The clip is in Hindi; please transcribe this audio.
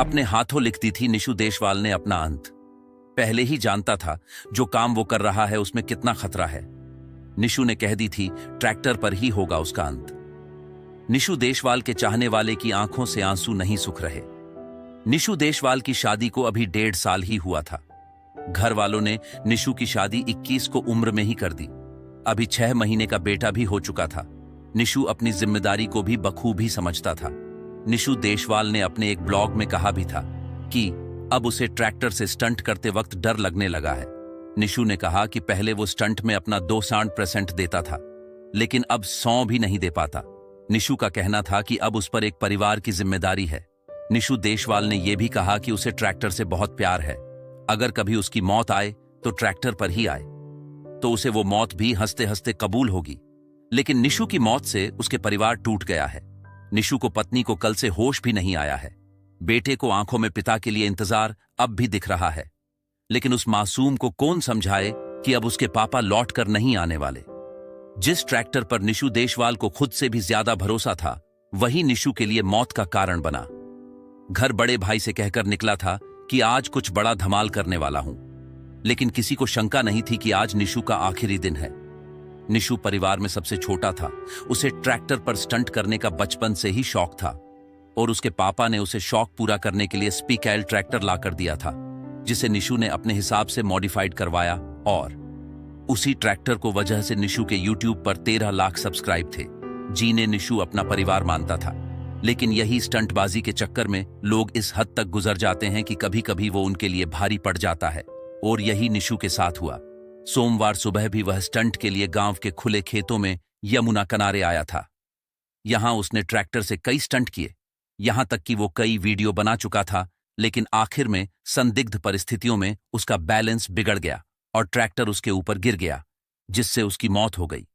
अपने हाथों लिखती थी निशु देशवाल ने अपना अंत। पहले ही जानता था जो काम वो कर रहा है उसमें कितना खतरा है। निशु ने कह दी थी ट्रैक्टर पर ही होगा उसका अंत। निशु देशवाल के चाहने वाले की आंखों से आंसू नहीं सूख रहे। निशु देशवाल की शादी को अभी 1.5 साल ही हुआ था। घर वालों ने निशु की शादी 21 को उम्र में ही कर दी। अभी 6 महीने का बेटा भी हो चुका था। निशु अपनी जिम्मेदारी को भी बखूबी समझता था। निशु देशवाल ने अपने एक ब्लॉग में कहा भी था कि अब उसे ट्रैक्टर से स्टंट करते वक्त डर लगने लगा है। निशु ने कहा कि पहले वो स्टंट में अपना 200% देता था, लेकिन अब 100 भी नहीं दे पाता। निशु का कहना था कि अब उस पर एक परिवार की जिम्मेदारी है। निशु देशवाल ने यह भी कहा कि उसे ट्रैक्टर से बहुत प्यार है। अगर कभी उसकी मौत आए तो ट्रैक्टर पर ही आए, तो उसे वो मौत भी हंसते हंसते कबूल होगी। लेकिन निशु की मौत से उसके परिवार टूट गया है। निशु को पत्नी को कल से होश भी नहीं आया है। बेटे को आंखों में पिता के लिए इंतजार अब भी दिख रहा है, लेकिन उस मासूम को कौन समझाए कि अब उसके पापा लौट कर नहीं आने वाले। जिस ट्रैक्टर पर निशु देशवाल को खुद से भी ज्यादा भरोसा था, वही निशु के लिए मौत का कारण बना। घर बड़े भाई से कहकर निकला था कि आज कुछ बड़ा धमाल करने वाला हूं, लेकिन किसी को शंका नहीं थी कि आज निशु का आखिरी दिन है। निशु परिवार में सबसे छोटा था। उसे ट्रैक्टर पर स्टंट करने का बचपन से ही शौक था और उसके पापा ने उसे शौक पूरा करने के लिए स्पीकैल ट्रैक्टर लाकर दिया था, जिसे निशु ने अपने हिसाब से मॉडिफाइड करवाया। और उसी ट्रैक्टर को वजह से निशु के यूट्यूब पर 13 लाख सब्सक्राइब थे, जिन्हें निशु अपना परिवार मानता था। लेकिन यही स्टंटबाजी के चक्कर में लोग इस हद तक गुजर जाते हैं कि कभी कभी वो उनके लिए भारी पड़ जाता है, और यही निशु के साथ हुआ। सोमवार सुबह भी वह स्टंट के लिए गांव के खुले खेतों में यमुना किनारे आया था। यहां उसने ट्रैक्टर से कई स्टंट किए, यहां तक कि वो कई वीडियो बना चुका था। लेकिन आखिर में संदिग्ध परिस्थितियों में उसका बैलेंस बिगड़ गया और ट्रैक्टर उसके ऊपर गिर गया, जिससे उसकी मौत हो गई।